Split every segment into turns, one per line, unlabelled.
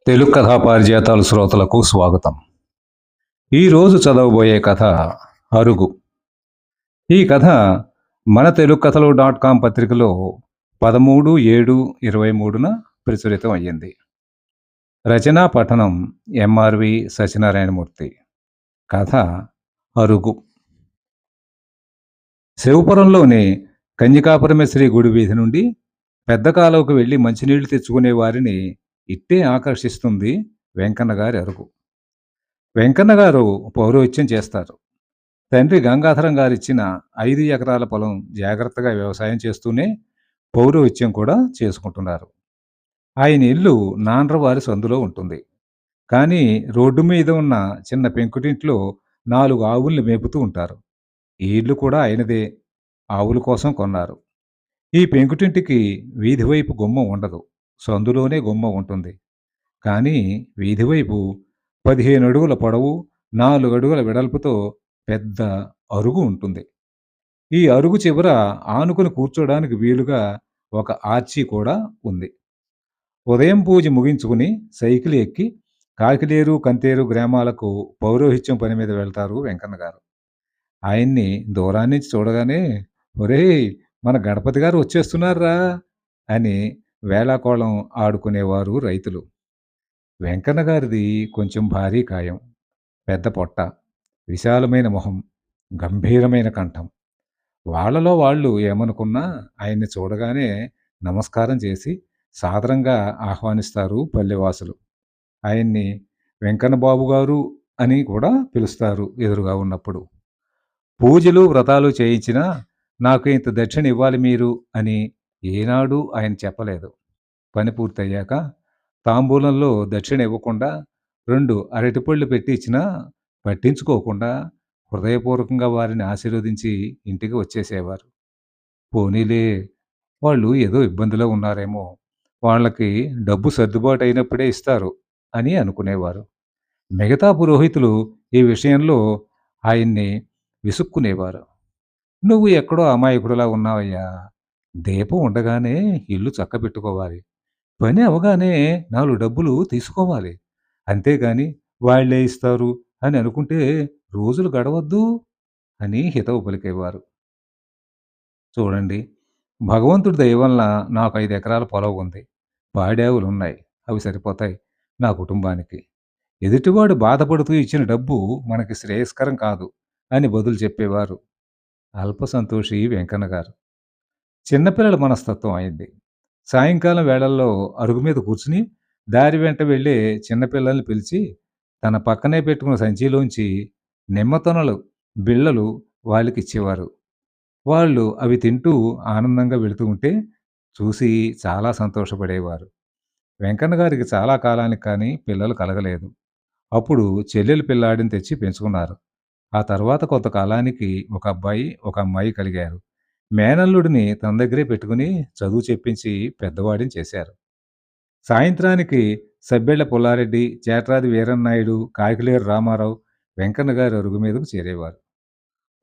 తెలుగు కథా పారిజాతాలు శ్రోతలకు స్వాగతం. ఈరోజు చదవబోయే కథ అరుగు. ఈ కథ మన తెలుగు కథలు పత్రికలో 13/7/23న ప్రచురితం అయ్యింది. రచనా పఠనం ఎంఆర్వి సత్యనారాయణమూర్తి. కథ అరుగు. శివపురంలోని కన్యకాపరమేశ్వరి గుడి వీధి నుండి పెద్ద కాలువకు వెళ్ళి మంచినీళ్లు తెచ్చుకునే వారిని ఇట్టే ఆకర్షిస్తుంది వెంకన్న గారి అరుగు. వెంకన్న గారు పౌరోహిత్యం చేస్తారు. తండ్రి గంగాధరం గారిచ్చిన 5 ఎకరాల పొలం జాగ్రత్తగా వ్యవసాయం చేస్తూనే పౌరోహిత్యం కూడా చేసుకుంటున్నారు. ఆయన ఇల్లు నాండ్రవారి సందులో ఉంటుంది. కానీ రోడ్డు మీద ఉన్న చిన్న పెంకుటింట్లో 4 ఆవుల్ని మేపుతూ ఉంటారు. ఈ ఇల్లు కూడా ఆయనదే. ఆవుల కోసం కొన్నారు. ఈ పెంకుటింటికి వీధి వైపు గుమ్మం ఉండదు. సందులోనే గుమ్మం ఉంటుంది. కానీ వీధివైపు 15 అడుగుల పొడవు, 4 అడుగుల వెడల్పుతో పెద్ద అరుగు ఉంటుంది. ఈ అరుగు చివర ఆనుకుని కూర్చోడానికి వీలుగా ఒక ఆర్చి కూడా ఉంది. ఉదయం పూజ ముగించుకుని సైకిల్ ఎక్కి కాకిలేరు, కంతేరు గ్రామాలకు పౌరోహిత్యం పని మీద వెళ్తారు వెంకన్న గారు. ఆయన్ని దూరాన్నించి చూడగానే, ఒరేయ్, మన గణపతి గారు వచ్చేస్తున్నారా అని వేళాకోళం ఆడుకునేవారు రైతులు. వెంకన్న గారిది కొంచెం భారీ కాయం, పెద్ద పొట్ట, విశాలమైన మొహం, గంభీరమైన కంఠం. వాళ్ళలో వాళ్ళు ఏమనుకున్నా ఆయన్ని చూడగానే నమస్కారం చేసి సాదరంగా ఆహ్వానిస్తారు పల్లెవాసులు. ఆయన్ని వెంకన్న బాబు గారు అని కూడా పిలుస్తారు ఎదురుగా ఉన్నప్పుడు. పూజలు వ్రతాలు చేయించినా నాకు ఇంత దక్షిణ ఇవ్వాలి మీరు అని ఏనాడు ఆయన చెప్పలేదు. పని పూర్తయ్యాక తాంబూలంలో దక్షిణ ఇవ్వకుండా 2 అరటిపళ్ళు పెట్టి ఇచ్చినా పట్టించుకోకుండా హృదయపూర్వకంగా వారిని ఆశీర్వదించి ఇంటికి వచ్చేసేవారు. పోనీలే, వాళ్ళు ఏదో ఇబ్బందిలో ఉన్నారేమో, వాళ్ళకి డబ్బు సర్దుబాటు అయినప్పుడే ఇస్తారు అని అనుకునేవారు. మిగతా పురోహితులు ఈ విషయంలో ఆయన్ని విసుక్కునేవారు. నువ్వు ఎక్కడో అమాయకుడిలా ఉన్నావయ్యా. దీపం ఉండగానే ఇల్లు చక్కబెట్టుకోవాలి. పని అవగానే 4 డబ్బులు తీసుకోవాలి. అంతేగాని వాళ్ళే ఇస్తారు అని అనుకుంటే రోజులు గడవద్దు అని హితవు పలికేవారు. చూడండి, భగవంతుడి దయ వలన నాకు 5 ఎకరాల పొలం ఉంది. పాడావులున్నాయి. అవి సరిపోతాయి నా కుటుంబానికి. ఎదుటివాడు బాధపడుతూ ఇచ్చిన డబ్బు మనకి శ్రేయస్కరం కాదు అని బదులు చెప్పేవారు అల్పసంతోషి వెంకన్న గారు. చిన్నపిల్లల మనస్తత్వం అయింది. సాయంకాలం వేళల్లో అరుగు మీద కూర్చుని దారి వెంట వెళ్ళే చిన్నపిల్లల్ని పిలిచి తన పక్కనే పెట్టుకున్న సంచిలోంచి నిమ్మతొనలు బిళ్ళలు వాళ్ళకిచ్చేవారు. వాళ్ళు అవి తింటూ ఆనందంగా వెళుతూ ఉంటే చూసి చాలా సంతోషపడేవారు. వెంకన్న గారికి చాలా కాలానికి కానీ పిల్లలు కలగలేదు. అప్పుడు చెల్లెలు పిల్లాడిని తెచ్చి పెంచుకున్నారు. ఆ తర్వాత కొంతకాలానికి ఒక అబ్బాయి, ఒక అమ్మాయి కలిగారు. మేనల్లుడిని తన దగ్గరే పెట్టుకుని చదువు చెప్పించి పెద్దవాడిని చేశారు. సాయంత్రానికి సబ్బెళ్ల పుల్లారెడ్డి, చేట్రాది వీరన్నాయుడు, కాకిలేరు రామారావు వెంకన్న గారి అరుగు మీదకు చేరేవారు.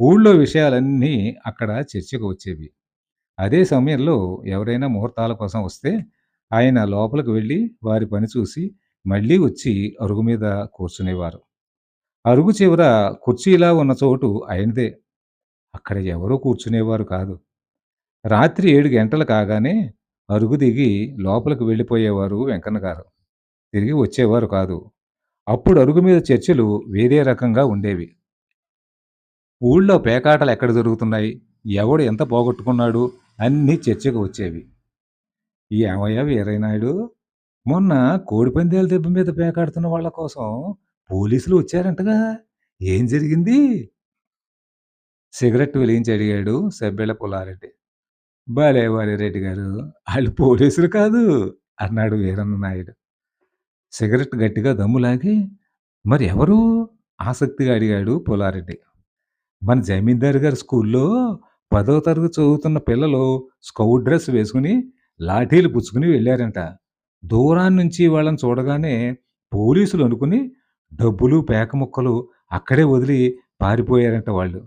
ఊళ్ళో విషయాలన్నీ అక్కడ చర్చకు వచ్చేవి. అదే సమయంలో ఎవరైనా ముహూర్తాల కోసం వస్తే ఆయన లోపలికి వెళ్ళి వారి పని చూసి మళ్ళీ వచ్చి అరుగు మీద కూర్చునేవారు. అరుగు చివర కుర్చీలా ఉన్న చోటు ఆయనదే. అక్కడ ఎవరూ కూర్చునేవారు కాదు. రాత్రి 7 గంటలు కాగానే అరుగు దిగి లోపలికి వెళ్ళిపోయేవారు వెంకన్న గారు. తిరిగి వచ్చేవారు కాదు. అప్పుడు అరుగు మీద చర్చలు వేరే రకంగా ఉండేవి. ఊళ్ళో పేకాటలు ఎక్కడ జరుగుతున్నాయి, ఎవడు ఎంత పోగొట్టుకున్నాడు అన్నీ చర్చకు వచ్చేవి. ఏమయ్యా వీరయ్యనాయుడు, మొన్న కోడిపందేల దెబ్బ మీద పేకాడుతున్న వాళ్ళ కోసం పోలీసులు వచ్చారంటగా, ఏం జరిగింది? సిగరెట్ వెలిగించి అడిగాడు సబ్బెళ్ళ పుల్లారెడ్డి. భలేవారే రెడ్డి గారు, ఆళ్ళు పోలీసులు కాదు అన్నాడు వీరన్న నాయుడు. సిగరెట్ గట్టిగా దమ్ములాగి, మరి ఎవరు? ఆసక్తిగా అడిగాడు పుల్లారెడ్డి. మన జమీందారు గారి స్కూల్లో 10వ తరగతి చదువుతున్న పిల్లలు స్కౌట్ డ్రెస్ వేసుకుని లాఠీలు పుచ్చుకుని వెళ్ళారంట. దూరాన్నించి వాళ్ళని చూడగానే పోలీసులు అనుకుని డబ్బులు, పేక ముక్కలు అక్కడే వదిలి పారిపోయారంట వాళ్ళు.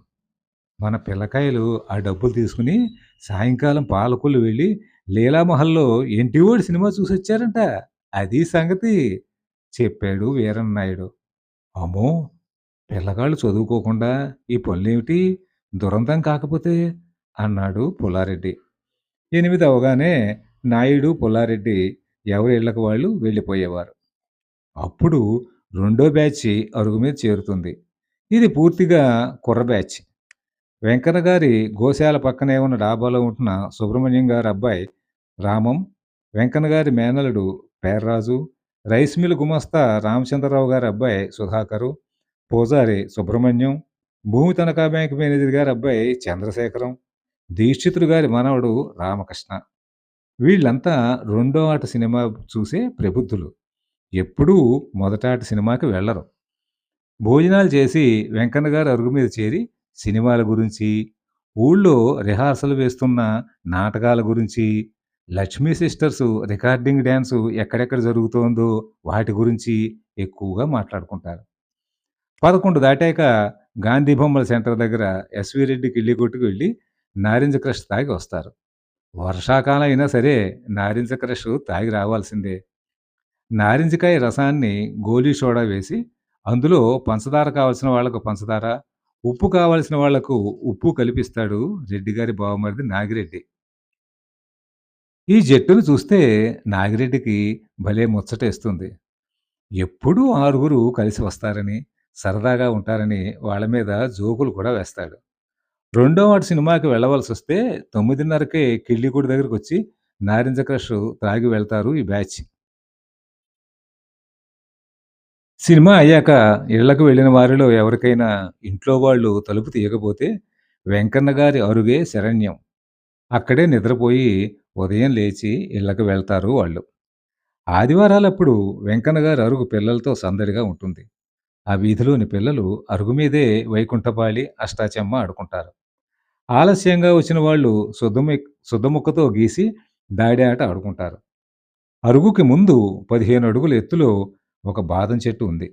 మన పిల్లకాయలు ఆ డబ్బులు తీసుకుని సాయంకాలం పాలకొల్లు వెళ్ళి లీలామహల్‌లో 'ఇంటివోడు' సినిమా చూసొచ్చారంట. అది సంగతి. చెప్పాడు వీరన్నాయుడు. అమ్మో! పిల్లగాళ్ళు చదువుకోకుండా ఈ పనులేమిటి? దురంతం కాకపోతే అన్నాడు పుల్లారెడ్డి. 8 అవ్వగానే నాయుడు, పుల్లారెడ్డి ఎవరి ఇళ్ళకి వాళ్ళు వెళ్ళిపోయేవారు. అప్పుడు రెండో బ్యాచ్ అరుగు మీద చేరుతుంది. ఇది పూర్తిగా కుర్ర బ్యాచ్. వెంకన్న గారి గోశాల పక్కనే ఉన్న డాబాలో ఉంటున్న సుబ్రహ్మణ్యం గారి అబ్బాయి రామం, వెంకన్న గారి మేనల్లుడు పేర్రాజు, రైస్ మిల్ గుమస్తా రామచంద్రరావు గారి అబ్బాయి సుధాకరు, పూజారి సుబ్రహ్మణ్యం, భూమి తనఖా బ్యాంక్ మేనేజర్ గారి అబ్బాయి చంద్రశేఖరం, దీక్షితుడు గారి మనవడు రామకృష్ణ. వీళ్ళంతా రెండో ఆట సినిమా చూసే ప్రబుద్ధులు. ఎప్పుడూ మొదటాట సినిమాకి వెళ్లరు. భోజనాలు చేసి వెంకన్న గారు అరుగు మీద చేరి సినిమాల గురించి, ఊళ్ళో రిహార్సల్ వేస్తున్న నాటకాల గురించి, లక్ష్మీ సిస్టర్స్ రికార్డింగ్ డ్యాన్సు ఎక్కడెక్కడ జరుగుతోందో వాటి గురించి ఎక్కువగా మాట్లాడుకుంటారు. 11 దాటాక గాంధీ బొమ్మల సెంటర్ దగ్గర ఎస్వి రెడ్డి కిళ్ళి కొట్టుకు వెళ్ళి నారింజ క్రష్ తాగి వస్తారు. వర్షాకాలం అయినా సరే నారింజ క్రష్ తాగి రావాల్సిందే. నారింజకాయ రసాన్ని గోలీ సోడా వేసి, అందులో పంచదార కావాల్సిన వాళ్ళకు పంచదార, ఉప్పు కావాల్సిన వాళ్లకు ఉప్పు కలిపిస్తాడు రెడ్డిగారి బావమరిది నాగిరెడ్డి. ఈ జట్టును చూస్తే నాగిరెడ్డికి భలే ముచ్చటేస్తుంది. ఎప్పుడూ ఆరుగురు కలిసి వస్తారని, సరదాగా ఉంటారని వాళ్ళ మీద జోకులు కూడా వేస్తాడు. రెండో వాటి సినిమాకి వెళ్ళవలసొస్తే 9:30కే కిళ్ళిగూడి దగ్గరకొచ్చి నారింజ క్రష్ తాగి వెళ్తారు ఈ బ్యాచ్. సినిమా అయ్యాక ఇళ్ళకు వెళ్ళిన వారిలో ఎవరికైనా ఇంట్లో వాళ్ళు తలుపు తీయకపోతే వెంకన్న గారి అరుగే శరణ్యం. అక్కడే నిద్రపోయి ఉదయం లేచి ఇళ్ళకి వెళ్తారు వాళ్ళు. ఆదివారాలప్పుడు వెంకన్న గారి అరుగు పిల్లలతో సందడిగా ఉంటుంది. ఆ వీధిలోని పిల్లలు అరుగు మీదే వైకుంఠపాళి, అష్టాచెమ్మ ఆడుకుంటారు. ఆలస్యంగా వచ్చిన వాళ్ళు సుద్దముక్కతో గీసి దాడి ఆట ఆడుకుంటారు. అరుగుకి ముందు 15 అడుగుల ఎత్తులో ఒక బాదం చెట్టు ఉంది.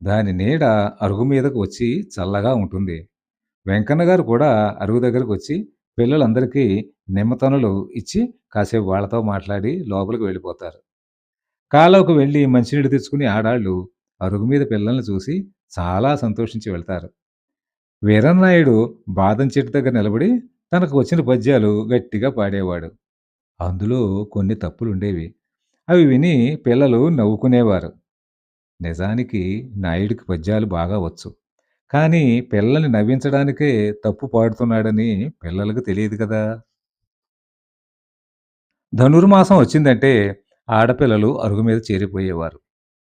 దాని నీడ అరుగు మీదకు వచ్చి చల్లగా ఉంటుంది. వెంకన్న గారు కూడా అరుగు దగ్గరకొచ్చి పిల్లలందరికీ నిమ్మతొనలు ఇచ్చి కాసేపు వాళ్ళతో మాట్లాడి లోపలికి వెళ్ళిపోతారు. కాలువకు వెళ్ళి మంచినీళ్ళు తెచ్చుకుని ఆడాళ్ళు అరుగు మీద పిల్లల్ని చూసి చాలా సంతోషించి వెళ్తారు. వీరన్నాయుడు బాదం చెట్టు దగ్గర నిలబడి తనకు వచ్చిన పద్యాలు గట్టిగా పాడేవాడు. అందులో కొన్ని తప్పులుండేవి. అవి విని పిల్లలు నవ్వుకునేవారు. నిజానికి నాయుడికి పద్యాలు బాగా వచ్చు. కానీ పిల్లల్ని నవ్వించడానికే తప్పు పాడుతున్నాడని పిల్లలకు తెలియదు కదా! ధనుర్మాసం వచ్చిందంటే ఆడపిల్లలు అరుగు మీద చేరిపోయేవారు.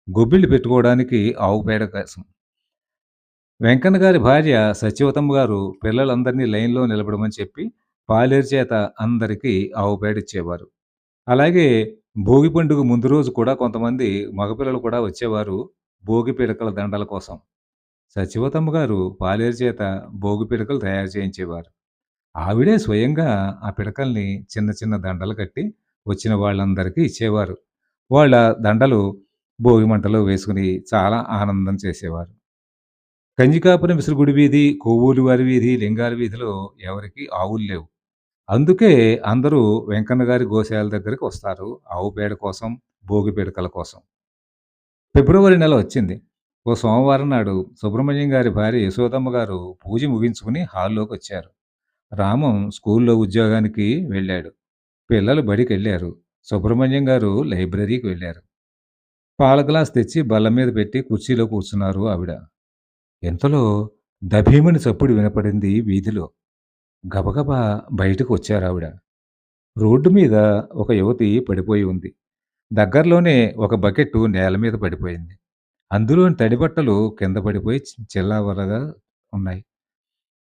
గొబ్బిళ్ళు పెట్టుకోవడానికి ఆవు పేడ కోసం. వెంకన్న గారి భార్య సత్యవతమ్మ గారు పిల్లలందరినీ లైన్‌లో నిలబడమని చెప్పి పాలేరు చేత అందరికీ ఆవు పేడ ఇచ్చేవారు. అలాగే భోగి పండుగ ముందు రోజు కూడా కొంతమంది మగపిల్లలు కూడా వచ్చేవారు భోగి పిడకల దండల కోసం. సత్యవతమ్మ గారు పాలేరు చేత భోగి పిడకలు తయారు చేయించేవారు. ఆవిడే స్వయంగా ఆ పిడకల్ని చిన్న చిన్న దండలు కట్టి వచ్చిన వాళ్ళందరికీ ఇచ్చేవారు. వాళ్ళ దండలు భోగి మంటలో వేసుకుని చాలా ఆనందం చేసేవారు. కంజికాపురం విసురుగుడి వీధి, కొవ్వూరు వారి వీధి, లింగాల వీధిలో ఎవరికీ ఆవులు లేవు. అందుకే అందరూ వెంకన్న గారి గోశాల దగ్గరికి వస్తారు. ఆవు పేడ కోసం, భోగి పిడకల కోసం. ఫిబ్రవరి నెల వచ్చింది. ఓ సోమవారం నాడు సుబ్రహ్మణ్యం గారి భార్య యశోదమ్మ గారు పూజ ముగించుకుని హాల్లోకొచ్చారు. రామం స్కూల్లో ఉద్యోగానికి వెళ్ళాడు. పిల్లలు బడికెళ్ళారు. సుబ్రహ్మణ్యం గారు లైబ్రరీకి వెళ్ళారు. పాల గ్లాస్ తెచ్చి బల్ల మీద పెట్టి కుర్చీలో కూర్చున్నారు ఆవిడ. ఇంతలో దభీమని చప్పుడు వినపడింది వీధిలో. గబగబా బయటకు వచ్చారావిడ. రోడ్డు మీద ఒక యువతి పడిపోయి ఉంది. దగ్గరలోనే ఒక బకెట్టు నేల మీద పడిపోయింది. అందులోని తడిబట్టలు కింద పడిపోయి చిల్లావరగా ఉన్నాయి.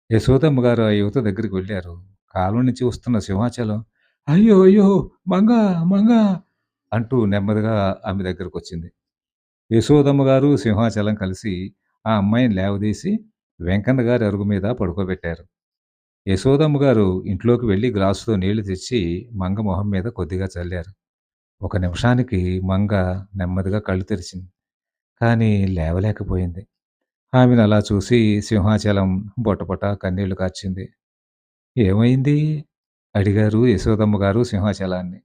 యశోదమ్మ గారు ఆ యువత దగ్గరికి వెళ్ళారు. కాలువ నుంచి వస్తున్న సింహాచలం "అయ్యో! అయ్యో! మంగ! మంగ!" అంటూ నెమ్మదిగా ఆమె దగ్గరకొచ్చింది. యశోదమ్మ గారు, సింహాచలం కలిసి ఆ అమ్మాయిని లేవదీసి వెంకన్న గారి అరుగు మీద పడుకోబెట్టారు. యశోదమ్మ గారు ఇంట్లోకి వెళ్లి గ్లాసుతో నీళ్లు తెచ్చి మంగ మొహం మీద కొద్దిగా చల్లారు. ఒక నిమిషానికి మంగ నెమ్మదిగా కళ్ళు తెరిచింది. కానీ లేవలేకపోయింది. ఆమెనలా చూసి సింహాచలం బొటబొట కన్నీళ్లు కార్చింది. "ఏమైంది?" అడిగారు యశోదమ్మ గారు సింహాచలాన్ని.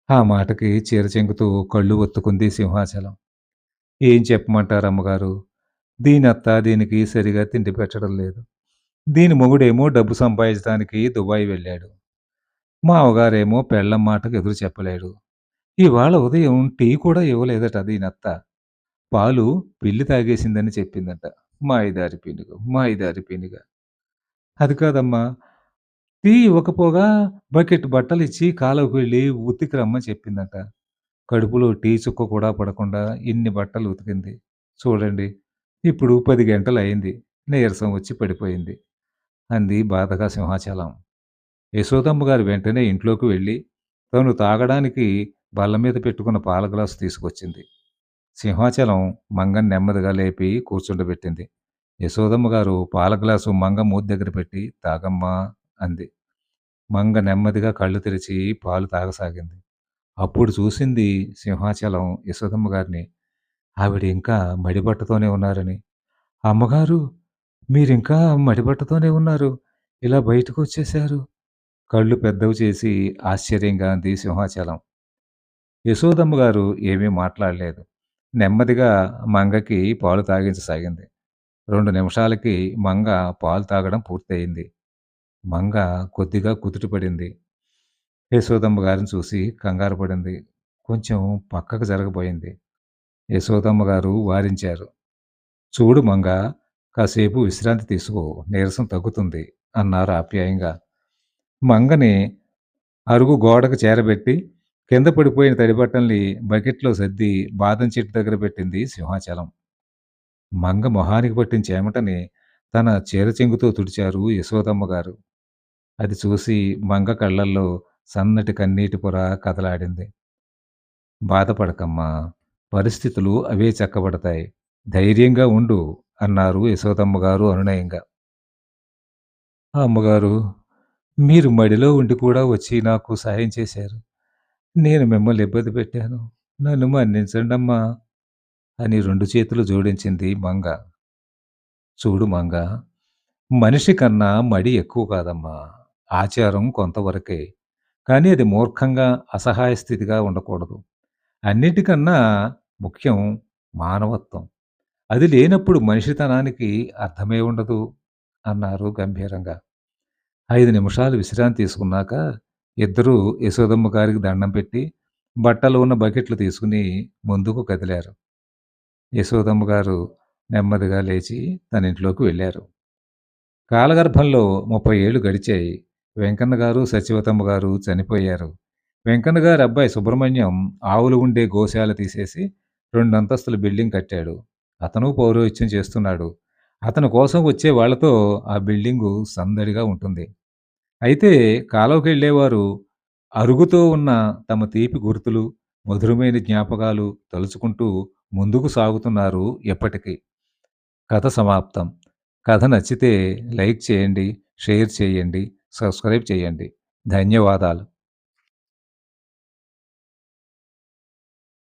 ఆ మాటకి చీర చెంగుతూ కళ్ళు ఒత్తుకుంది సింహాచలం. ఏం చెప్పమంటారు అమ్మగారు? దీనత్త దీనికి సరిగా తిండి పెట్టడం లేదు. దీని మొగుడేమో డబ్బు సంపాదించడానికి దుబాయ్ వెళ్ళాడు. మావగారేమో పెళ్ళాం మాటకు ఎదురు చెప్పలేడు. ఇవాళ ఉదయం టీ కూడా ఇవ్వలేదట దీనత్త. పాలు పిల్లి తాగేసిందని చెప్పిందట. మాయదారి పీనుగ, మాయదారి పీనుగ. అది కాదమ్మా! టీ ఇవ్వకపోగా బకెట్ బట్టలిచ్చి కాలువకి వెళ్లి ఉతికి రమ్మని చెప్పిందట. కడుపులో టీ చుక్క కూడా పడకుండా ఇన్ని బట్టలు ఉతికింది. చూడండి, ఇప్పుడు 10 గంటలయింది. నీరసం వచ్చి పడిపోయింది అంది బాధగా సింహాచలం. యశోదమ్మ గారు వెంటనే ఇంట్లోకి వెళ్ళి, తను తాగడానికి బల్ల మీద పెట్టుకున్న పాల గ్లాసు తీసుకొచ్చింది. సింహాచలం మంగని నెమ్మదిగా లేపి కూర్చుండబెట్టింది. యశోదమ్మ గారు పాల గ్లాసు మంగ మూతి దగ్గర పెట్టి, తాగమ్మా అంది. మంగ నెమ్మదిగా కళ్ళు తెరిచి పాలు తాగసాగింది. అప్పుడు చూసింది సింహాచలం యశోదమ్మ గారిని. ఆవిడ ఇంకా మడిబట్టతోనే ఉన్నారని. అమ్మగారు, మీరింకా మడిబట్టతోనే ఉన్నారు. ఇలా బయటకొచ్చేశారు. కళ్ళు పెద్దవి చేసి ఆశ్చర్యంగా అంది సింహాచలం. యశోదమ్మ గారు ఏమీ మాట్లాడలేదు. నెమ్మదిగా మంగకి పాలు తాగించసాగింది. 2 నిమిషాలకి మంగ పాలు తాగడం పూర్తయింది. మంగ కొద్దిగా కుదుటపడింది. యశోదమ్మ గారిని చూసి కంగారు పడింది. కొంచెం పక్కకు జరగబోయింది. యశోదమ్మ గారు వారించారు. "చూడు మంగా, కాసేపు విశ్రాంతి తీసుకో. నీరసం తగ్గుతుంది" అన్నారు ఆప్యాయంగా. మంగని అరుగు గోడకు చేరబెట్టి, కింద పడిపోయిన తడిబట్టల్ని బకెట్‌లో సర్ది బాదం చెట్టు దగ్గర పెట్టింది సింహాచలం. మంగ మొహానికి పట్టిన చెమటని తన చీర చెంగుతో తుడిచారు యశోదమ్మ గారు. అది చూసి మంగ కళ్ళల్లో సన్నటి కన్నీటి పొర కదలాడింది. "బాధపడకమ్మా! పరిస్థితులు అవే చక్కబడతాయి. ధైర్యంగా ఉండు" అన్నారు యశోదమ్మ గారు అనునయంగా. "అమ్మగారు, మీరు మడిలో ఉండి కూడా వచ్చి నాకు సాయం చేశారు. నేను మిమ్మల్ని ఇబ్బంది పెట్టాను. నన్ను మన్నించండమ్మా" అని 2 చేతులు జోడించింది మంగ. "చూడు మంగా, మనిషి కన్నా మడి ఎక్కువ కాదమ్మా. ఆచారం కొంతవరకే. కానీ అది మూర్ఖంగా, అసహాయ స్థితిగా ఉండకూడదు. అన్నిటికన్నా ముఖ్యం మానవత్వం. అది లేనప్పుడు మనిషితనానికి అర్థమే ఉండదు" అన్నారు గంభీరంగా. 5 నిమిషాలు విశ్రాంతి తీసుకున్నాక ఇద్దరూ యశోదమ్మ గారికి దండం పెట్టి, బట్టలు ఉన్న బకెట్లు తీసుకుని ముందుకు కదిలారు. యశోదమ్మ గారు నెమ్మదిగా లేచి తన ఇంట్లోకి వెళ్ళారు. కాలగర్భంలో 30 ఏళ్లు గడిచాయి. వెంకన్న గారు, సత్యవతమ్మ గారు చనిపోయారు. వెంకన్న గారి అబ్బాయి సుబ్రహ్మణ్యం ఆవులు ఉండే గోశాల తీసేసి 2 అంతస్తుల బిల్డింగ్ కట్టాడు. అతను పౌరోహిత్యం చేస్తున్నాడు. అతని కోసం వచ్చే వాళ్ళతో ఆ బిల్డింగు సందడిగా ఉంటుంది. అయితే కాలువకెళ్ళేవారు అరుగుతో ఉన్న తమ తీపి గుర్తులు, మధురమైన జ్ఞాపకాలు తలుచుకుంటూ ముందుకు సాగుతున్నారు ఎప్పటికీ. కథ సమాప్తం. కథ నచ్చితే లైక్ చేయండి, షేర్ చేయండి, సబ్స్క్రైబ్ చేయండి. ధన్యవాదాలు.